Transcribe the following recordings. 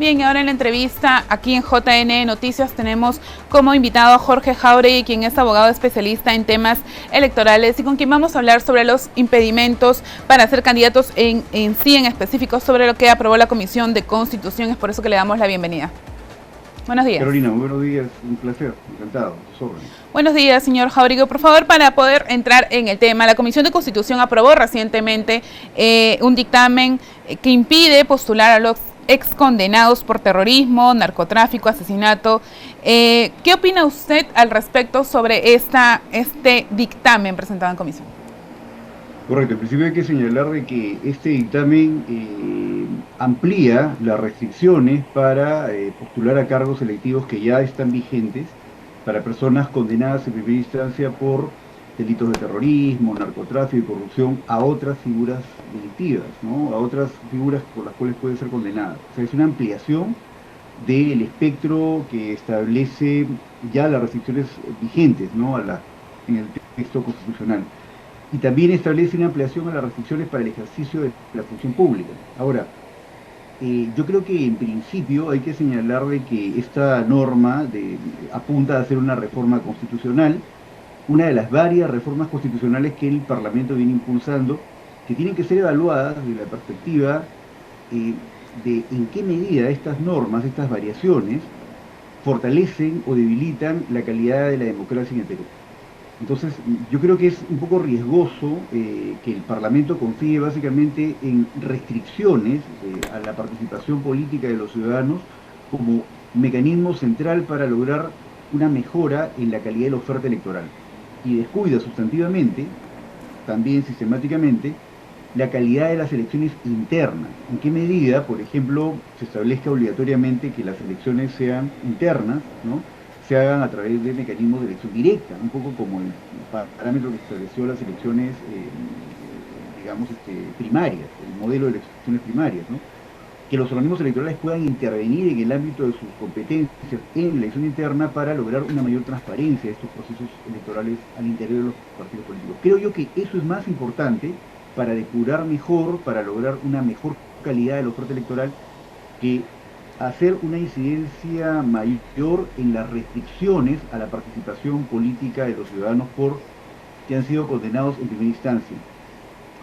Bien, ahora en la entrevista aquí en JN Noticias tenemos como invitado a Jorge Jáuregui, quien es abogado especialista en temas electorales y con quien vamos a hablar sobre los impedimentos para ser candidatos en específico sobre lo que aprobó la Comisión de Constitución. Es por eso que le damos la bienvenida. Buenos días. Carolina, buenos días, un placer, encantado. Buenos días, señor Jáuregui. Por favor, para poder entrar en el tema, la Comisión de Constitución aprobó recientemente un dictamen que impide postular a los excondenados por terrorismo, narcotráfico, asesinato. ¿Qué opina usted al respecto sobre este dictamen presentado en comisión? Correcto, en principio hay que señalar de que este dictamen amplía las restricciones para postular a cargos electivos que ya están vigentes para personas condenadas en primera instancia por delitos de terrorismo, narcotráfico y corrupción a otras figuras delictivas, ¿no? A otras figuras por las cuales puede ser condenada. O sea, es una ampliación del espectro que establece ya las restricciones vigentes, ¿no? En el texto constitucional. Y también establece una ampliación a las restricciones para el ejercicio de la función pública. Ahora, yo creo que en principio hay que señalar de que esta norma apunta a hacer una reforma constitucional, una de las varias reformas constitucionales que el Parlamento viene impulsando, que tienen que ser evaluadas desde la perspectiva de en qué medida estas normas, estas variaciones, fortalecen o debilitan la calidad de la democracia en el Perú. Entonces, yo creo que es un poco riesgoso que el Parlamento confíe básicamente en restricciones a la participación política de los ciudadanos como mecanismo central para lograr una mejora en la calidad de la oferta electoral. Y descuida sustantivamente, también sistemáticamente, la calidad de las elecciones internas. ¿En qué medida, por ejemplo, se establezca obligatoriamente que las elecciones sean internas, ¿no? Se hagan a través de mecanismos de elección directa, un poco como el parámetro que estableció las elecciones, digamos, primarias, el modelo de elecciones primarias, ¿no? Que los organismos electorales puedan intervenir en el ámbito de sus competencias en la elección interna para lograr una mayor transparencia de estos procesos electorales al interior de los partidos políticos. Creo yo que eso es más importante para depurar mejor, para lograr una mejor calidad de la oferta electoral, que hacer una incidencia mayor en las restricciones a la participación política de los ciudadanos que han sido condenados en primera instancia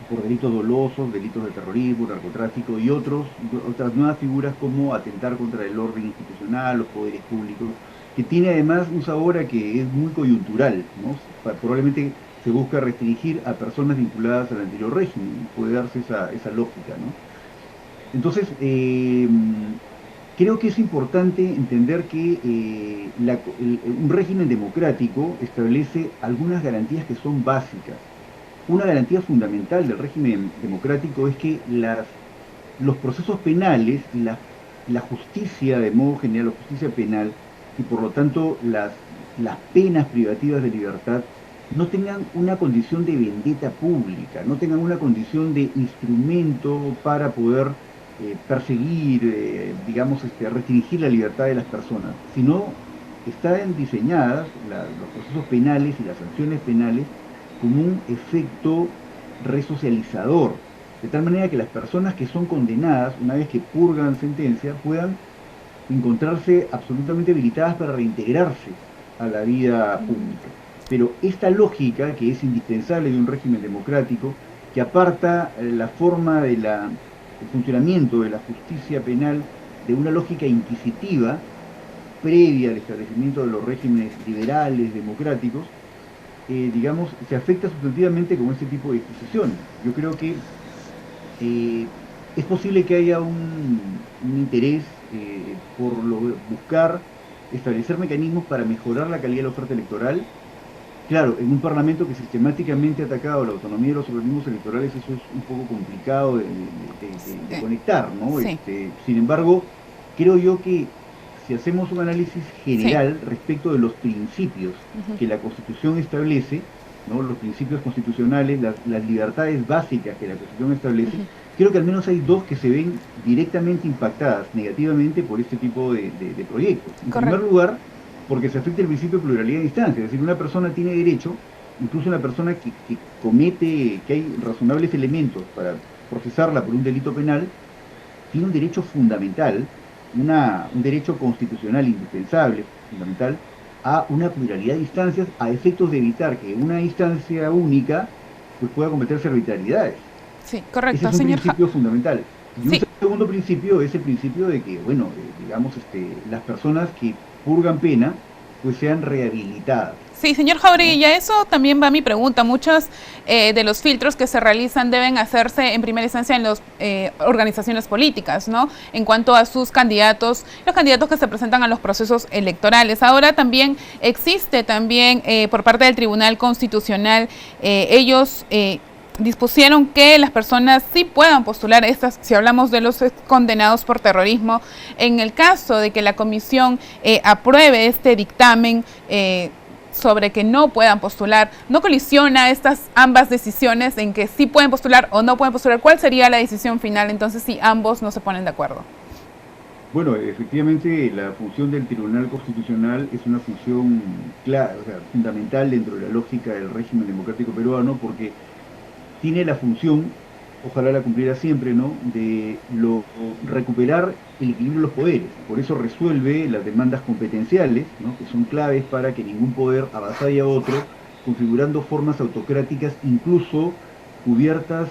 por delitos dolosos, delitos de terrorismo, narcotráfico y otras nuevas figuras como atentar contra el orden institucional, los poderes públicos, que tiene además un sabor a que es muy coyuntural, ¿no? Probablemente se busca restringir a personas vinculadas al anterior régimen, puede darse esa lógica, ¿no? Entonces, creo que es importante entender que un régimen democrático establece algunas garantías que son básicas. Una garantía fundamental del régimen democrático es que los procesos penales y la justicia de modo general, la justicia penal, y por lo tanto las penas privativas de libertad, no tengan una condición de vendetta pública, no tengan una condición de instrumento para poder perseguir, digamos, restringir la libertad de las personas, sino están diseñadas los procesos penales y las sanciones penales como un efecto resocializador, de tal manera que las personas que son condenadas, una vez que purgan sentencia, puedan encontrarse absolutamente habilitadas para reintegrarse a la vida pública. Pero esta lógica, que es indispensable de un régimen democrático, que aparta la forma del funcionamiento de la justicia penal de una lógica inquisitiva previa al establecimiento de los regímenes liberales, democráticos, digamos, se afecta sustantivamente con este tipo de disposiciones. Yo creo que es posible que haya un interés por buscar establecer mecanismos para mejorar la calidad de la oferta electoral. Claro, en un parlamento que sistemáticamente ha atacado la autonomía de los organismos electorales, eso es un poco complicado de conectar, ¿no? Sí. Sin embargo, creo yo que si hacemos un análisis general respecto de los principios que la Constitución establece, ¿no? Los principios constitucionales, las libertades básicas que la Constitución establece, creo que al menos hay dos que se ven directamente impactadas negativamente por este tipo de proyectos. En primer lugar, porque se afecta el principio de pluralidad de instancias, es decir, una persona tiene derecho, incluso una persona que hay razonables elementos para procesarla por un delito penal, tiene un derecho fundamental un derecho constitucional indispensable, fundamental, a una pluralidad de instancias a efectos de evitar que una instancia única pues, pueda cometerse arbitrariedades. Sí, Ese correcto, es un señor. principio fundamental. Y un Sí, segundo principio es el principio de que, bueno, digamos, las personas que purgan pena, pues sean rehabilitadas, sí, señor Jauregui, ¿no? ya eso también va mi pregunta. Muchos de los filtros que se realizan deben hacerse en primera instancia en las organizaciones políticas, ¿no? En cuanto a sus candidatos, los candidatos que se presentan a los procesos electorales. Ahora también existe también por parte del Tribunal Constitucional, ellos dispusieron que las personas sí puedan postular estas, si hablamos de los condenados por terrorismo, en el caso de que la comisión apruebe este dictamen sobre que no puedan postular, ¿no colisiona estas ambas decisiones en que sí pueden postular o no pueden postular? ¿Cuál sería la decisión final entonces si ambos no se ponen de acuerdo? Bueno, efectivamente la función del Tribunal Constitucional es una función clara, o sea, fundamental dentro de la lógica del régimen democrático peruano porque tiene la función, ojalá la cumpliera siempre, ¿no?, de recuperar el equilibrio de los poderes. Por eso resuelve las demandas competenciales, ¿no?, que son claves para que ningún poder avasalle a otro, configurando formas autocráticas, incluso cubiertas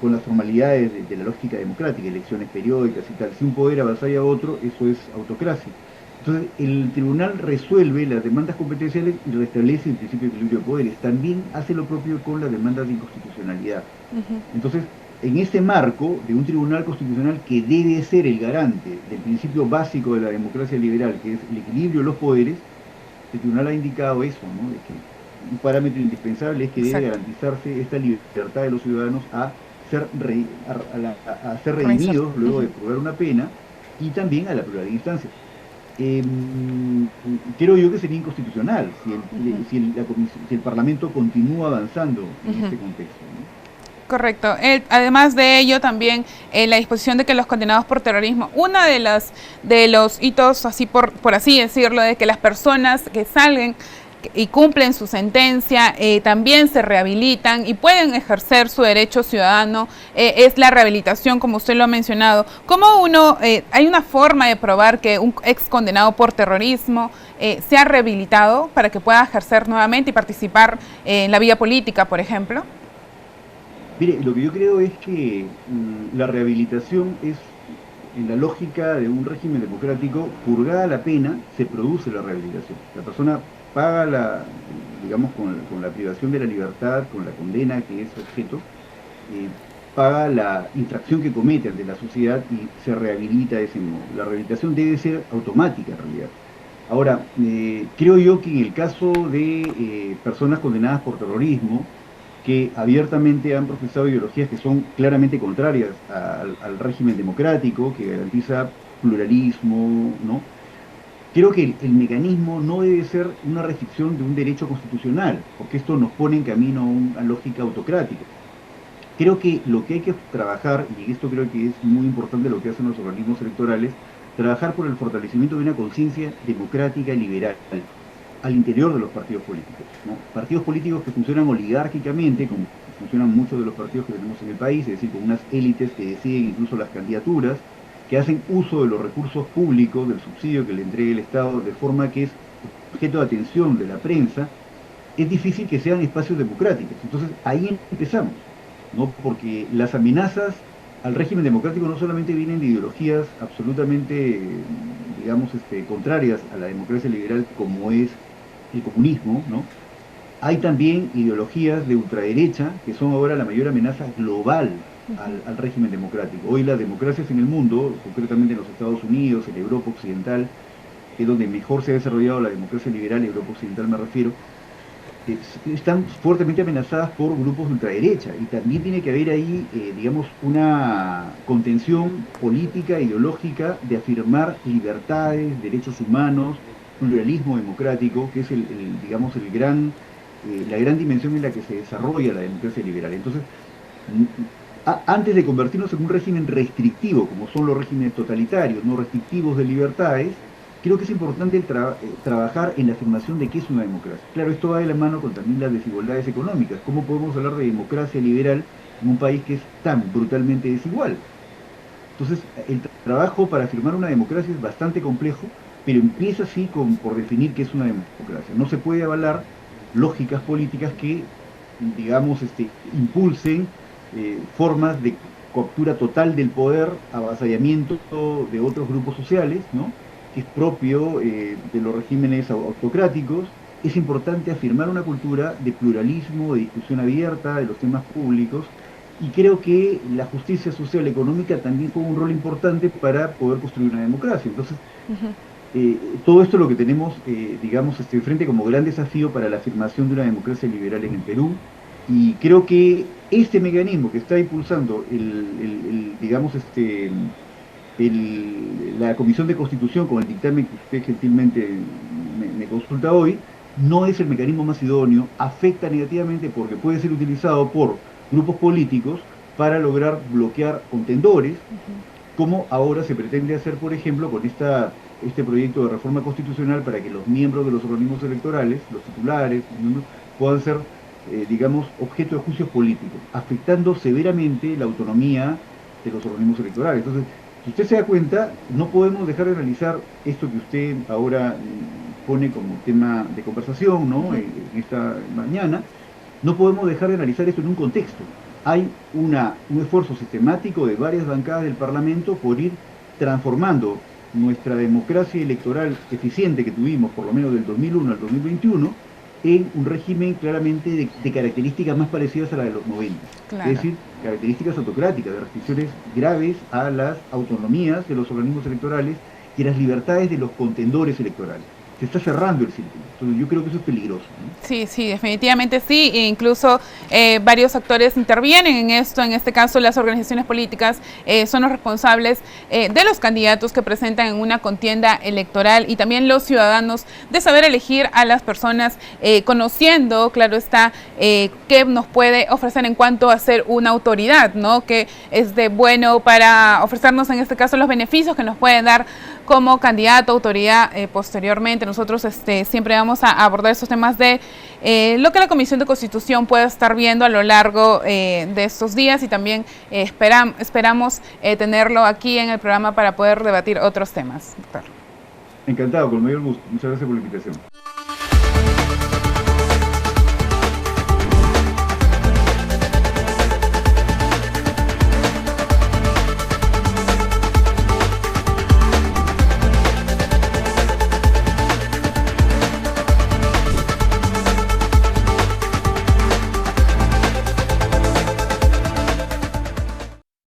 con las formalidades de la lógica democrática, elecciones periódicas y tal. Si un poder avasalla a otro, eso es autocracia. Entonces, el tribunal resuelve las demandas competenciales y restablece el principio de equilibrio de poderes. También hace lo propio con las demandas de inconstitucionalidad. Entonces, en este marco de un tribunal constitucional que debe ser el garante del principio básico de la democracia liberal, que es el equilibrio de los poderes, el tribunal ha indicado eso, ¿no?, de que un parámetro indispensable es que debe Exacto. garantizarse esta libertad de los ciudadanos a a ser Reinserto. redimidos luego de purgar una pena y también a la pluralidad de instancias. Eh, Creo yo que sería inconstitucional si el Parlamento continúa avanzando en este contexto, ¿no? Correcto. Además de ello, también la disposición de que los condenados por terrorismo, una de los hitos, así por así decirlo, de que las personas que salgan y cumplen su sentencia también se rehabilitan y pueden ejercer su derecho ciudadano, es la rehabilitación, como usted lo ha mencionado. ¿Cómo hay una forma de probar que un ex condenado por terrorismo se ha rehabilitado para que pueda ejercer nuevamente y participar en la vida política, por ejemplo? Mire, lo que yo creo es que la rehabilitación es, en la lógica de un régimen democrático, purgada la pena, se produce la rehabilitación. La persona paga digamos, con la privación de la libertad, con la condena que es objeto, eh, paga la infracción que comete ante la sociedad y se rehabilita de ese modo. La rehabilitación debe ser automática en realidad. Ahora, creo yo que en el caso de personas condenadas por terrorismo, que abiertamente han profesado ideologías que son claramente contrarias al régimen democrático, que garantiza pluralismo, ¿no? Creo que el mecanismo no debe ser una restricción de un derecho constitucional, porque esto nos pone en camino a una lógica autocrática. Creo que lo que hay que trabajar, y esto creo que es muy importante lo que hacen los organismos electorales, trabajar por el fortalecimiento de una conciencia democrática y liberal al interior de los partidos políticos, ¿no? Partidos políticos que funcionan oligárquicamente, como funcionan muchos de los partidos que tenemos en el país, es decir, con unas élites que deciden incluso las candidaturas, que hacen uso de los recursos públicos, del subsidio que le entrega el Estado, de forma que es objeto de atención de la prensa, es difícil que sean espacios democráticos. Entonces ahí empezamos, ¿no? Porque las amenazas al régimen democrático no solamente vienen de ideologías absolutamente, digamos, contrarias a la democracia liberal como es el comunismo, ¿no? Hay también ideologías de ultraderecha que son ahora la mayor amenaza global al régimen democrático. Hoy las democracias en el mundo, concretamente en los Estados Unidos, en Europa Occidental, que es donde mejor se ha desarrollado la democracia liberal, Europa Occidental me refiero, están fuertemente amenazadas por grupos de ultraderecha y también tiene que haber ahí, digamos, una contención política, ideológica de afirmar libertades, derechos humanos, pluralismo democrático, que es digamos, la gran dimensión en la que se desarrolla la democracia liberal. Entonces, antes de convertirnos en un régimen restrictivo, como son los regímenes totalitarios, no restrictivos de libertades, creo que es importante trabajar en la afirmación de qué es una democracia. Claro, esto va de la mano con también las desigualdades económicas. ¿Cómo podemos hablar de democracia liberal en un país que es tan brutalmente desigual? Entonces, el trabajo para afirmar una democracia es bastante complejo, pero empieza así por definir qué es una democracia. No se puede avalar lógicas políticas que, digamos, impulsen formas de captura total del poder, avasallamiento de otros grupos sociales, ¿no? Que es propio de los regímenes autocráticos. Es importante afirmar una cultura de pluralismo, de discusión abierta de los temas públicos, y creo que la justicia social y económica también juega un rol importante para poder construir una democracia. Entonces, todo esto es lo que tenemos, digamos, frente como gran desafío para la afirmación de una democracia liberal en el Perú. Y creo que este mecanismo que está impulsando digamos, la Comisión de Constitución con el dictamen que usted gentilmente me consulta hoy, no es el mecanismo más idóneo, afecta negativamente porque puede ser utilizado por grupos políticos para lograr bloquear contendores, como ahora se pretende hacer, por ejemplo, con este proyecto de reforma constitucional para que los miembros de los organismos electorales, los titulares, puedan ser, digamos, objeto de juicios políticos, afectando severamente la autonomía de los organismos electorales. Entonces, si usted se da cuenta, no podemos dejar de analizar esto que usted ahora pone como tema de conversación, ¿no? En esta mañana, no podemos dejar de analizar esto en un contexto. Hay un esfuerzo sistemático de varias bancadas del Parlamento por ir transformando nuestra democracia electoral eficiente que tuvimos por lo menos del 2001 al 2021 en un régimen claramente de características más parecidas a la de los 90. Claro. Es decir, características autocráticas, de restricciones graves a las autonomías de los organismos electorales y a las libertades de los contendores electorales. Se está cerrando el círculo. Entonces yo creo que eso es peligroso, ¿no? Sí, sí, definitivamente sí. E incluso varios actores intervienen en esto. En este caso, las organizaciones políticas son los responsables de los candidatos que presentan en una contienda electoral, y también los ciudadanos de saber elegir a las personas conociendo, claro está, qué nos puede ofrecer en cuanto a ser una autoridad, ¿no? Que es de bueno para ofrecernos, en este caso, los beneficios que nos pueden dar como candidato, autoridad posteriormente. Nosotros siempre vamos a abordar estos temas de lo que la Comisión de Constitución puede estar viendo a lo largo de estos días, y también esperamos tenerlo aquí en el programa para poder debatir otros temas, doctor. Encantado, con mayor gusto. Muchas gracias por la invitación.